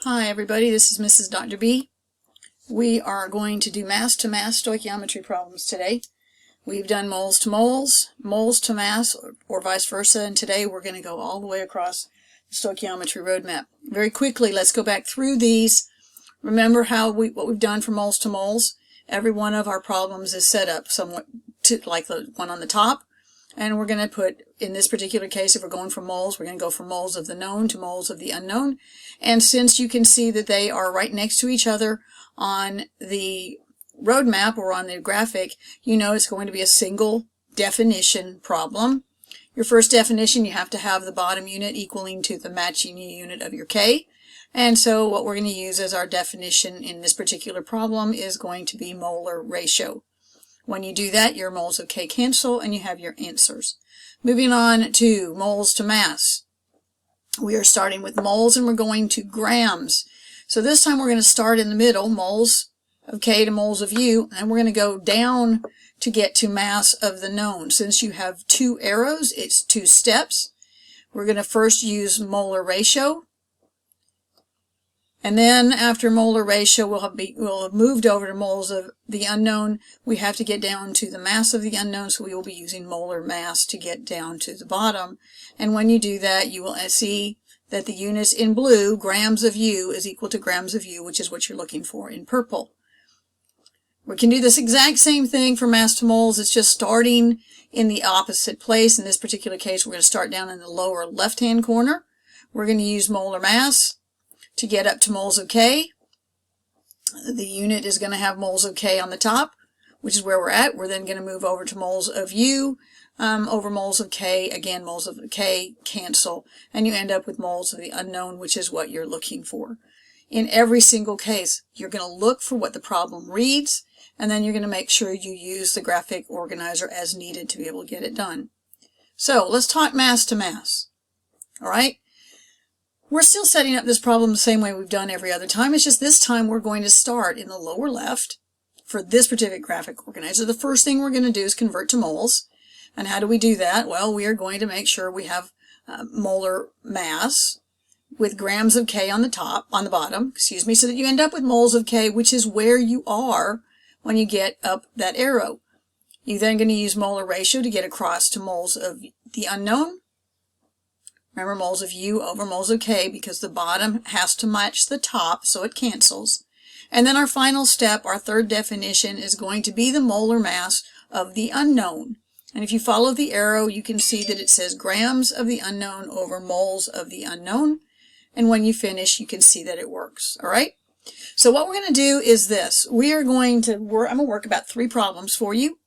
Hi everybody, this is Mrs. Dr. B. We are going to do mass-to-mass stoichiometry problems today. We've done moles to moles, moles to mass, or vice versa, and today we're going to go all the way across the stoichiometry roadmap. Very quickly, let's go back through these. Remember what we've done for moles to moles. Every one of our problems is set up somewhat like the one on the top. And we're going to put, in this particular case, if we're going from moles, we're going to go from moles of the known to moles of the unknown. And since you can see that they are right next to each other on the roadmap or on the graphic, you know it's going to be a single definition problem. Your first definition, you have to have the bottom unit equaling to the matching unit of your K. And so what we're going to use as our definition in this particular problem is going to be molar ratio. When you do that, your moles of K cancel and you have your answers. Moving on to moles to mass. We are starting with moles and we're going to grams. So this time we're going to start in the middle, moles of K to moles of U, and we're going to go down to get to mass of the known. Since you have two arrows, it's two steps. We're going to first use molar ratio. And then after molar ratio, we'll have moved over to moles of the unknown. We have to get down to the mass of the unknown, so we will be using molar mass to get down to the bottom. And when you do that, you will see that the units in blue, grams of U, is equal to grams of U, which is what you're looking for in purple. We can do this exact same thing for mass to moles. It's just starting in the opposite place. In this particular case, we're going to start down in the lower left-hand corner. We're going to use molar mass to get up to moles of K. The unit is going to have moles of K on the top, which is where we're at. We're then going to move over to moles of U, over moles of K. Again, moles of K cancel, and you end up with moles of the unknown, which is what you're looking for. In every single case, you're going to look for what the problem reads, and then you're going to make sure you use the graphic organizer as needed to be able to get it done. So let's talk mass to mass. All right? We're still setting up this problem the same way we've done every other time. It's just this time we're going to start in the lower left for this particular graphic organizer. The first thing we're going to do is convert to moles. And how do we do that? Well, we are going to make sure we have molar mass with grams of K on the bottom, so that you end up with moles of K, which is where you are when you get up that arrow. You're then going to use molar ratio to get across to moles of the unknown. Remember, moles of U over moles of K, because the bottom has to match the top, so it cancels. And then our final step, our third definition, is going to be the molar mass of the unknown. And if you follow the arrow, you can see that it says grams of the unknown over moles of the unknown. And when you finish, you can see that it works. All right? So what we're going to do is this. I'm going to work about 3 problems for you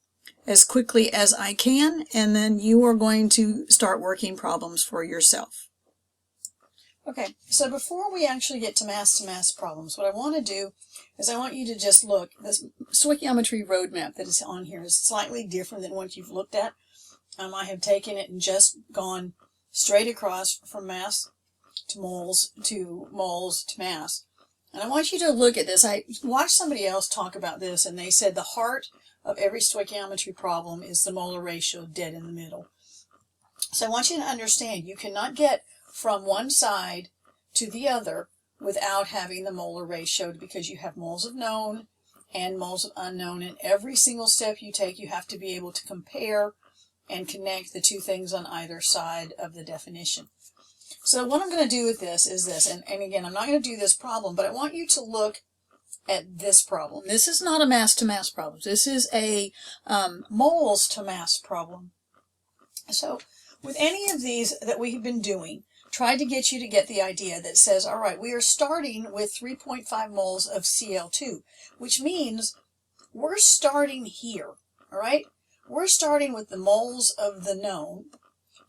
as quickly as I can, and then you are going to start working problems for yourself. Okay, so before we actually get to mass problems, what I want to do is I want you to just look. This stoichiometry roadmap that is on here is slightly different than what you've looked at. I have taken it and just gone straight across from mass to moles to mass. And I want you to look at this. I watched somebody else talk about this, and they said the heart of every stoichiometry problem is the molar ratio dead in the middle. So I want you to understand you cannot get from one side to the other without having the molar ratio, because you have moles of known and moles of unknown. And every single step you take, you have to be able to compare and connect the two things on either side of the definition. So what I'm going to do with this is this, and again, I'm not going to do this problem, but I want you to look at this problem. This is not a mass-to-mass problem. This is a moles-to-mass problem. So with any of these that we've been doing, try to get you to get the idea that says, all right, we are starting with 3.5 moles of Cl2, which means we're starting here, all right? We're starting with the moles of the known.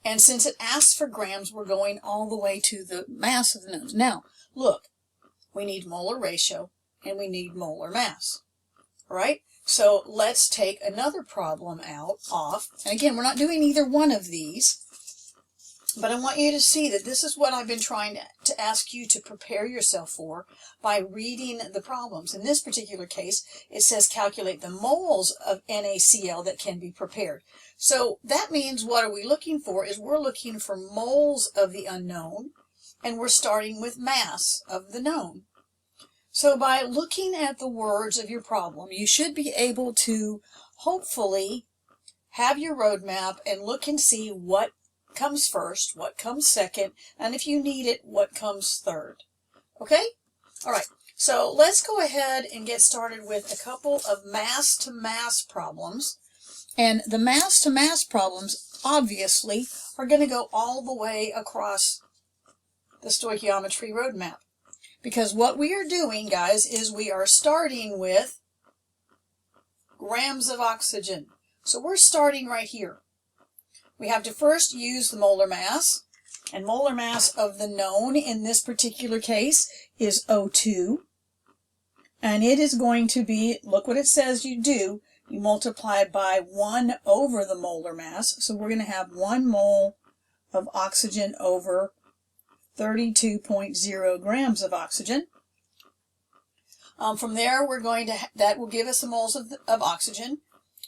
And since it asks for grams, we're going all the way to the mass of the knowns. Now, look, we need molar ratio and we need molar mass. All right? So let's take another problem off. And again, we're not doing either one of these, but I want you to see that this is what I've been trying to ask you to prepare yourself for by reading the problems. In this particular case, it says calculate the moles of NaCl that can be prepared. So that means what are we looking for is we're looking for moles of the unknown and we're starting with mass of the known. So by looking at the words of your problem, you should be able to hopefully have your roadmap and look and see what comes first, what comes second, and if you need it, what comes third. Okay? All right. So let's go ahead and get started with a couple of mass-to-mass problems. And the mass-to-mass problems, obviously, are going to go all the way across the stoichiometry roadmap. Because what we are doing, guys, is we are starting with grams of oxygen. So we're starting right here. We have to first use the molar mass, and molar mass of the known in this particular case is O2. And it is going to be, look what it says you do, you multiply by 1 over the molar mass. So we're going to have 1 mole of oxygen over 32.0 grams of oxygen. From there, we're going to, that will give us the moles of oxygen.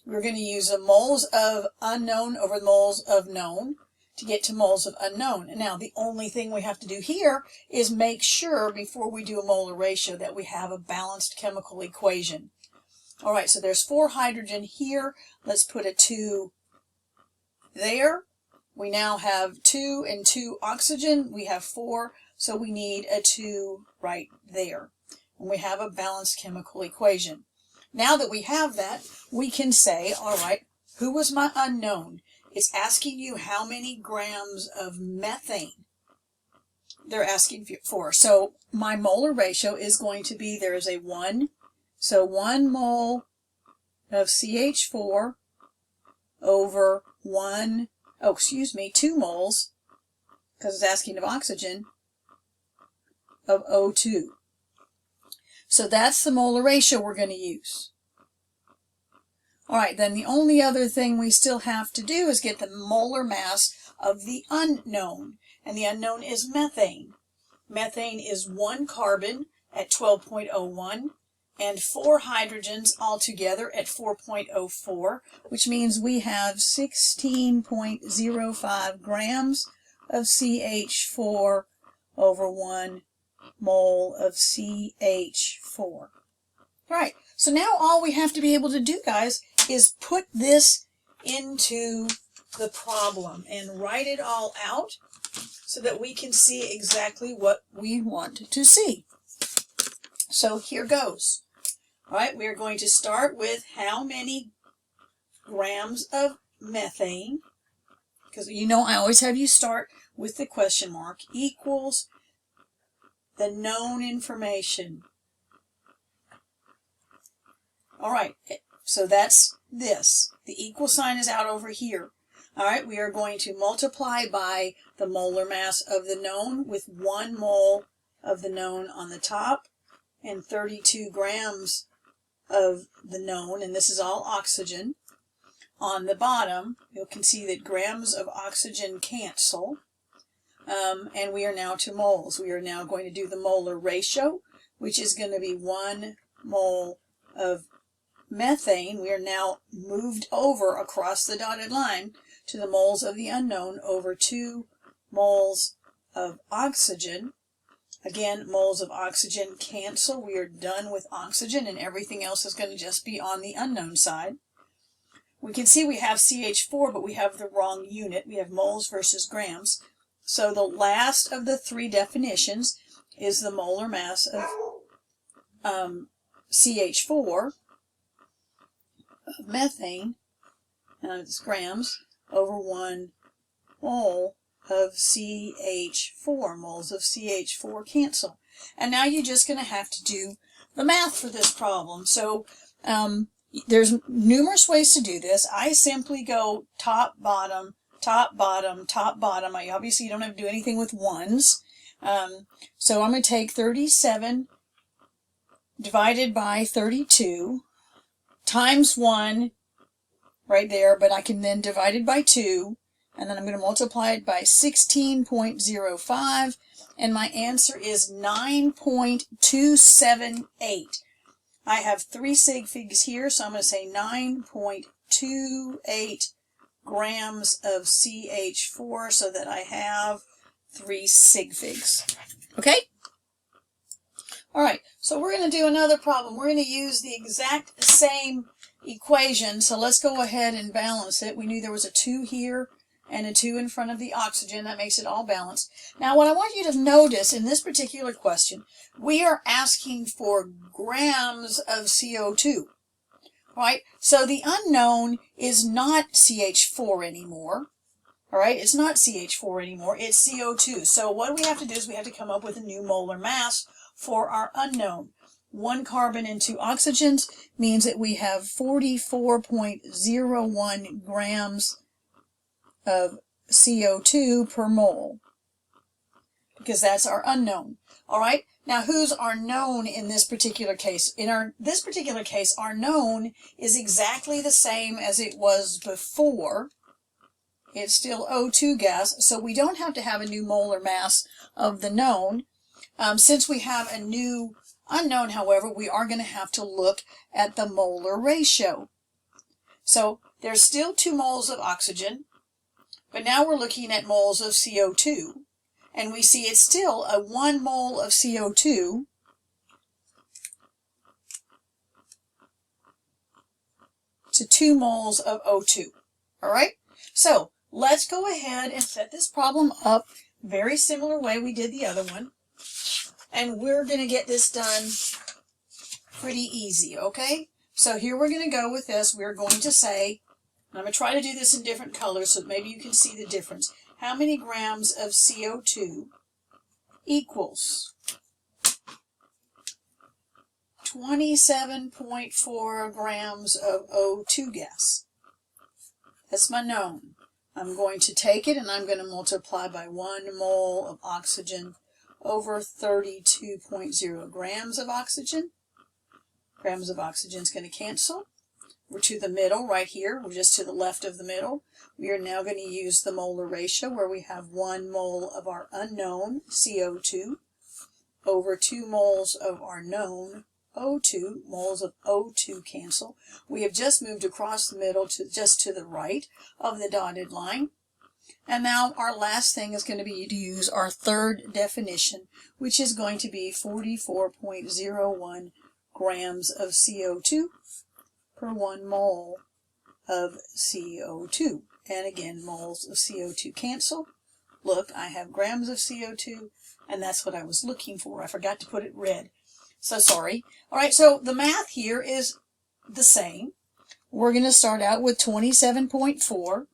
We're going to use the moles of unknown over the moles of known to get to moles of unknown. And now the only thing we have to do here is make sure before we do a molar ratio that we have a balanced chemical equation. All right, so there's 4 hydrogen here. Let's put a 2 there. We now have 2 and 2 oxygen. We have 4, so we need a 2 right there. And we have a balanced chemical equation. Now that we have that, we can say, all right, who was my unknown? It's asking you how many grams of methane they're asking for. So my molar ratio is going to be, there is a 1. So 1 mole of CH4 over 2 moles, because it's asking of oxygen, of O2. So that's the molar ratio we're going to use. All right, then the only other thing we still have to do is get the molar mass of the unknown. And the unknown is methane. Methane is 1 carbon at 12.01 and 4 hydrogens altogether at 4.04, which means we have 16.05 grams of CH4 over 1 mole of CH4. All right, so now all we have to be able to do, guys, is put this into the problem and write it all out so that we can see exactly what we want to see. So here goes. All right, we are going to start with how many grams of methane, because you know I always have you start with the question mark, equals the known information. All right, so that's this. The equal sign is out over here. All right, we are going to multiply by the molar mass of the known with 1 mole of the known on the top and 32 grams of the known, and this is all oxygen. On the bottom, you can see that grams of oxygen cancel, and we are now to moles. We are now going to do the molar ratio, which is going to be 1 mole of methane. We are now moved over across the dotted line to the moles of the unknown over 2 moles of oxygen. Again, moles of oxygen cancel. We are done with oxygen, and everything else is going to just be on the unknown side. We can see we have CH4, but we have the wrong unit. We have moles versus grams. So the last of the 3 definitions is the molar mass of CH4 of methane, and it's grams, over 1 mole of CH4. Moles of CH4 cancel. And now you're just going to have to do the math for this problem. So there's numerous ways to do this. I simply go top, bottom, top, bottom, top, bottom. I obviously don't have to do anything with ones. So I'm going to take 37 divided by 32 times 1 right there, but I can then divide it by 2, and then I'm going to multiply it by 16.05, and my answer is 9.278. I have 3 sig figs here, so I'm going to say 9.28 grams of CH4, so that I have 3 sig figs. Okay? All right, so we're going to do another problem. We're going to use the exact same equation, so let's go ahead and balance it. We knew there was a 2 here and a 2 in front of the oxygen. That makes it all balanced. Now, what I want you to notice in this particular question, we are asking for grams of CO2, right? So the unknown is not CH4 anymore. All right, it's not CH4 anymore, it's CO2. So what we have to do is we have to come up with a new molar mass for our unknown. 1 carbon and 2 oxygens means that we have 44.01 grams of CO2 per mole, because that's our unknown. All right, now who's our known in this particular case? In this particular case, our known is exactly the same as it was before. It's still O2 gas, so we don't have to have a new molar mass of the known. Since we have a new unknown, however, we are going to have to look at the molar ratio. So there's still 2 moles of oxygen, but now we're looking at moles of CO2, and we see it's still a 1 mole of CO2 to 2 moles of O2. All right? So let's go ahead and set this problem up very similar way we did the other one. And we're going to get this done pretty easy, okay? So here we're going to go with this. We're going to say, and I'm going to try to do this in different colors so that maybe you can see the difference. How many grams of CO2 equals 27.4 grams of O2 gas? That's my known. I'm going to take it and I'm going to multiply by 1 mole of oxygen over 32.0 grams of oxygen. Grams of oxygen is going to cancel. We're to the middle right here. We're just to the left of the middle. We are now going to use the molar ratio where we have 1 mole of our unknown CO2 over 2 moles of our known O2. Moles of O2 cancel. We have just moved across the middle to just to the right of the dotted line. And now our last thing is going to be to use our third definition, which is going to be 44.01 grams of CO2 per 1 mole of CO2. And again, moles of CO2 cancel. Look, I have grams of CO2, and that's what I was looking for. I forgot to put it red. So sorry. All right, so the math here is the same. We're going to start out with 27.4.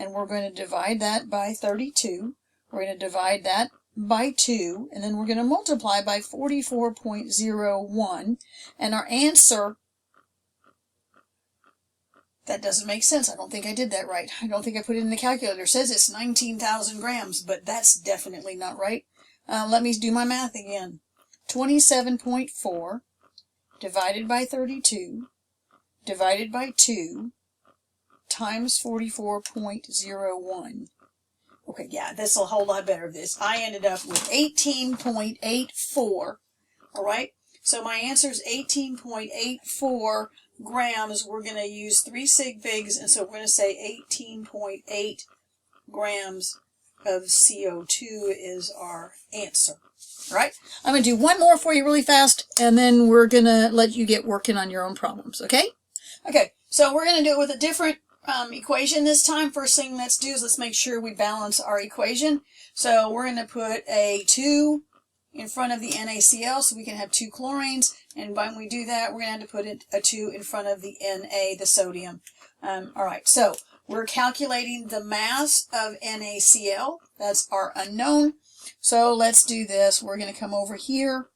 And we're going to divide that by 32. We're going to divide that by 2. And then we're going to multiply by 44.01. And our answer, that doesn't make sense. I don't think I did that right. I don't think I put it in the calculator. It says it's 19,000 grams, but that's definitely not right. Let me do my math again. 27.4 divided by 32 divided by 2 times 44.01. Okay, yeah, that's a whole lot better of this. I ended up with 18.84. All right, so my answer is 18.84 grams. We're going to use 3 sig figs, and so we're going to say 18.8 grams of CO2 is our answer. All right, I'm going to do one more for you really fast, and then we're going to let you get working on your own problems, okay? Okay, so we're going to do it with a different equation this time. First thing let's do is let's make sure we balance our equation. So we're going to put a 2 in front of the NaCl so we can have 2 chlorines, and when we do that we're going to have to put a 2 in front of the Na, the sodium. Alright, so we're calculating the mass of NaCl. That's our unknown. So let's do this. We're going to come over here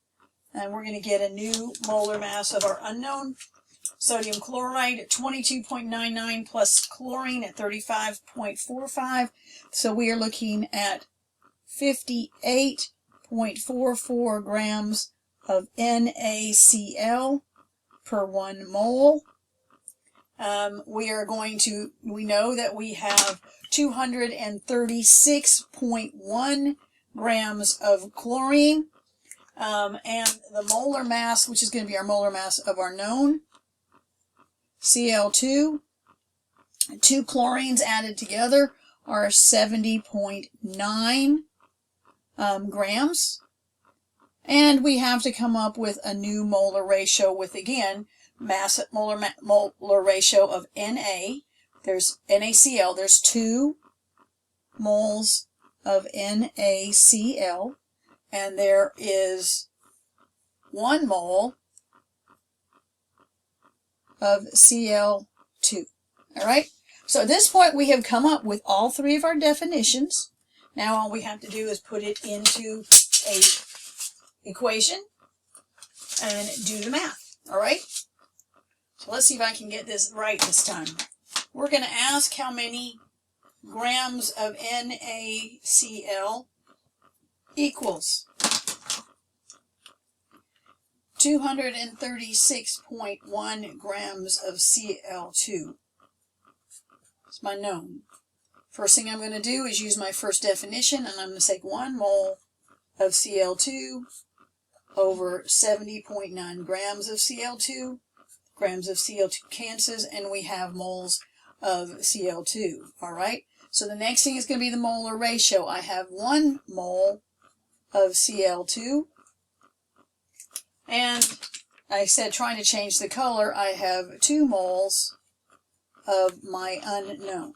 and we're going to get a new molar mass of our unknown. Sodium chloride at 22.99 plus chlorine at 35.45. So we are looking at 58.44 grams of NaCl per 1 mole. We know that we have 236.1 grams of chlorine. And the molar mass, which is going to be our molar mass of our known Cl2, 2 chlorines added together are 70.9 grams. And we have to come up with a new molar ratio with, again, mass at molar ratio of Na. There's NaCl. There's 2 moles of NaCl. And there is 1 mole of Cl2. All right? So at this point, we have come up with all 3 of our definitions. Now all we have to do is put it into a equation and do the math. All right? So let's see if I can get this right this time. We're going to ask how many grams of NaCl equals 236.1 grams of Cl2. It's my known. First thing I'm going to do is use my first definition, and I'm going to take 1 mole of Cl2 over 70.9 grams of Cl2. Grams of Cl2 cancels, and we have moles of Cl2. All right? So the next thing is going to be the molar ratio. I have 1 mole of Cl2. And I said trying to change the color, I have 2 moles of my unknown.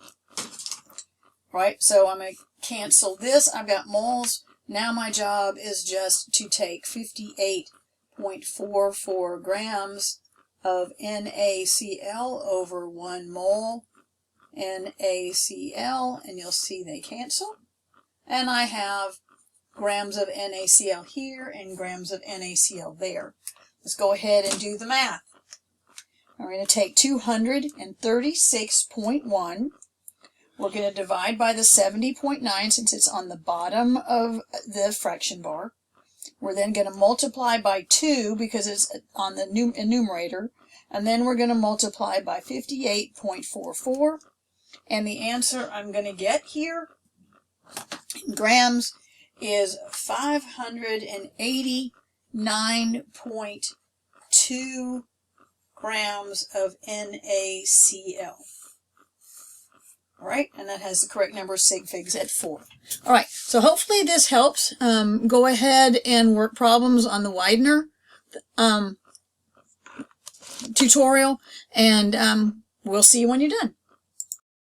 Right? So I'm going to cancel this. I've got moles. Now my job is just to take 58.44 grams of NaCl over 1 mole NaCl, and you'll see they cancel. And I have grams of NaCl here and grams of NaCl there. Let's go ahead and do the math. We're going to take 236.1. We're going to divide by the 70.9 since it's on the bottom of the fraction bar. We're then going to multiply by 2 because it's on the numerator. And then we're going to multiply by 58.44. And the answer I'm going to get here in grams is 589.2 grams of NaCl. All right, and that has the correct number of sig figs at 4. All right, so hopefully this helps. Go ahead and work problems on the Widener tutorial, and we'll see you when you're done.